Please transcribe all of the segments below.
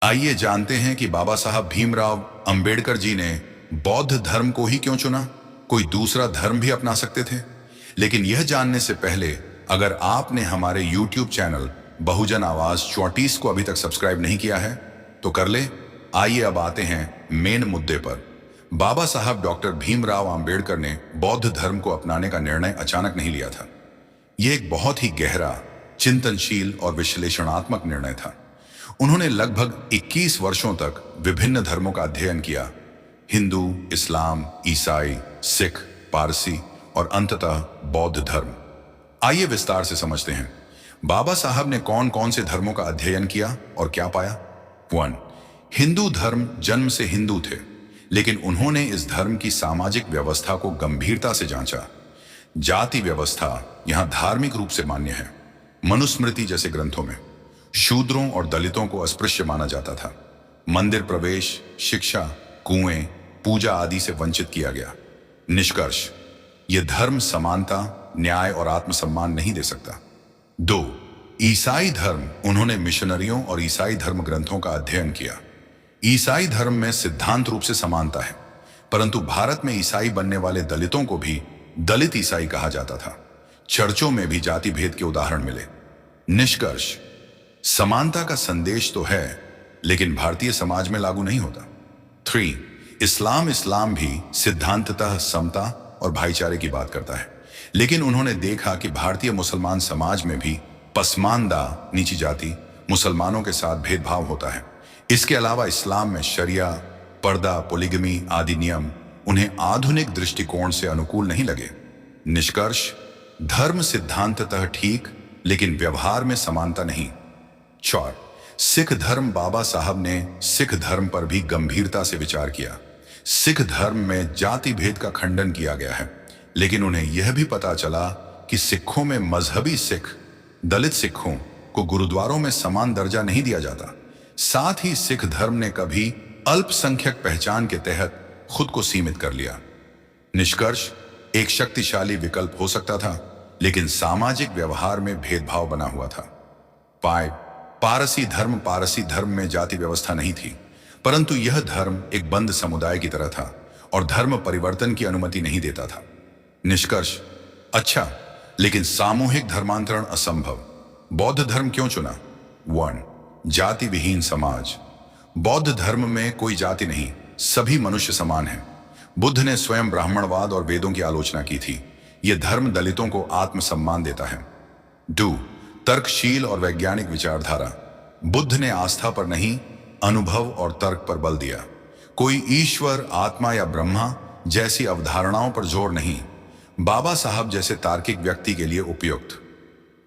आइए जानते हैं कि बाबा साहब भीमराव अंबेडकर जी ने बौद्ध धर्म को ही क्यों चुना। कोई दूसरा धर्म भी अपना सकते थे। लेकिन यह जानने से पहले अगर आपने हमारे YouTube चैनल बहुजन आवाज 34 को अभी तक सब्सक्राइब नहीं किया है तो कर ले। आइए अब आते हैं मेन मुद्दे पर। बाबा साहब डॉक्टर भीमराव अंबेडकर ने बौद्ध धर्म को अपनाने का निर्णय अचानक नहीं लिया था। यह एक बहुत ही गहरा, चिंतनशील और विश्लेषणात्मक निर्णय था। उन्होंने लगभग 21 वर्षों तक विभिन्न धर्मों का अध्ययन किया, हिंदू, इस्लाम, ईसाई, सिख, पारसी और अंततः बौद्ध धर्म। आइए विस्तार से समझते हैं बाबा साहब ने कौन कौन से धर्मों का अध्ययन किया और क्या पाया। 1. हिंदू धर्म जन्म से हिंदू थे, लेकिन उन्होंने इस धर्म की सामाजिक व्यवस्था को गंभीरता से जांचा। जाति व्यवस्था यहां धार्मिक रूप से मान्य है। मनुस्मृति जैसे ग्रंथों में शूद्रों और दलितों को अस्पृश्य माना जाता था। मंदिर प्रवेश, शिक्षा, कुएं, पूजा आदि से वंचित किया गया। निष्कर्ष, यह धर्म समानता, न्याय और आत्मसम्मान नहीं दे सकता। 2. ईसाई धर्म। उन्होंने मिशनरियों और ईसाई धर्म ग्रंथों का अध्ययन किया। ईसाई धर्म में सिद्धांत रूप से समानता है, परंतु भारत में ईसाई बनने वाले दलितों को भी दलित ईसाई कहा जाता था। चर्चों में भी जाति भेद के उदाहरण मिले। निष्कर्ष, समानता का संदेश तो है, लेकिन भारतीय समाज में लागू नहीं होता। 3. इस्लाम भी सिद्धांततः समता और भाईचारे की बात करता है, लेकिन उन्होंने देखा कि भारतीय मुसलमान समाज में भी पसमानदा, नीची जाति, मुसलमानों के साथ भेदभाव होता है। इसके अलावा इस्लाम में शरिया, पर्दा, पोलिगमी आदि नियम उन्हें आधुनिक दृष्टिकोण से अनुकूल नहीं लगे। निष्कर्ष, धर्म सिद्धांततः ठीक, लेकिन व्यवहार में समानता नहीं। 4. सिख धर्म। बाबा साहब ने सिख धर्म पर भी गंभीरता से विचार किया। सिख धर्म में जाति भेद का खंडन किया गया है, लेकिन उन्हें यह भी पता चला कि सिखों में मजहबी सिख दलित सिखों को गुरुद्वारों में समान दर्जा नहीं दिया जाता। साथ ही सिख धर्म ने कभी अल्पसंख्यक पहचान के तहत खुद को सीमित कर लिया। निष्कर्ष, एक शक्तिशाली विकल्प हो सकता था, लेकिन सामाजिक व्यवहार में भेदभाव बना हुआ था। 5. पारसी धर्म। पारसी धर्म में जाति व्यवस्था नहीं थी, परंतु यह धर्म एक बंद समुदाय की तरह था और धर्म परिवर्तन की अनुमति नहीं देता था। निष्कर्ष, अच्छा, लेकिन सामूहिक धर्मांतरण असंभव। बौद्ध धर्म क्यों चुना। 1. जाति विहीन समाज। बौद्ध धर्म में कोई जाति नहीं, सभी मनुष्य समान हैं। बुद्ध ने स्वयं ब्राह्मणवाद और वेदों की आलोचना की थी। यह धर्म दलितों को आत्मसम्मान देता है। 2. तर्कशील और वैज्ञानिक विचारधारा। बुद्ध ने आस्था पर नहीं, अनुभव और तर्क पर बल दिया। कोई ईश्वर, आत्मा या ब्रह्मा जैसी अवधारणाओं पर जोर नहीं। बाबा साहब जैसे तार्किक व्यक्ति के लिए उपयुक्त।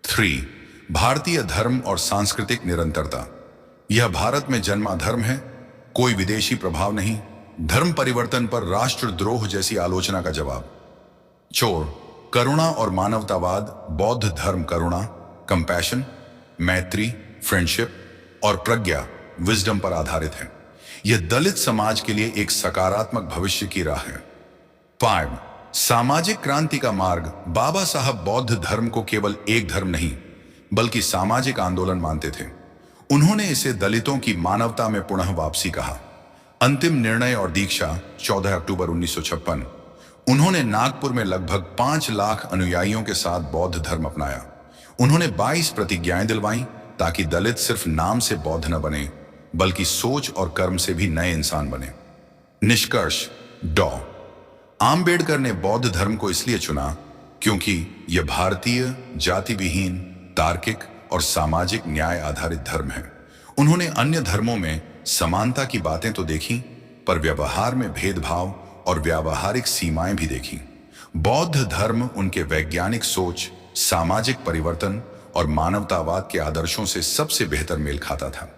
3. भारतीय धर्म और सांस्कृतिक निरंतरता। यह भारत में जन्मा धर्म है, कोई विदेशी प्रभाव नहीं। धर्म परिवर्तन पर राष्ट्रद्रोह जैसी आलोचना का जवाब। 4. करुणा और मानवतावाद। बौद्ध धर्म करुणा, कंपैशन, मैत्री, फ्रेंडशिप और प्रज्ञा, विजडम पर आधारित है। यह दलित समाज के लिए एक सकारात्मक भविष्य की राह है। 5. सामाजिक क्रांति का मार्ग। बाबा साहब बौद्ध धर्म को केवल एक धर्म नहीं, बल्कि सामाजिक आंदोलन मानते थे। उन्होंने इसे दलितों की मानवता में पुनः वापसी कहा। अंतिम निर्णय और दीक्षा 14 अक्टूबर 1956। उन्होंने नागपुर में लगभग 5 लाख अनुयायियों के साथ बौद्ध धर्म अपनाया। उन्होंने 22 प्रतिज्ञाएं दिलवाईं ताकि दलित सिर्फ नाम से बौद्ध न बने, बल्कि सोच और कर्म से भी नए इंसान बने। निष्कर्ष, डॉ. आम्बेडकर ने बौद्ध धर्म को इसलिए चुना क्योंकि यह भारतीय, जाति विहीन, तार्किक और सामाजिक न्याय आधारित धर्म है। उन्होंने अन्य धर्मों में समानता की बातें तो देखी, पर व्यवहार में भेदभाव और व्यावहारिक सीमाएं भी देखी। बौद्ध धर्म उनके वैज्ञानिक सोच, सामाजिक परिवर्तन और मानवतावाद के आदर्शों से सबसे बेहतर मेल खाता था।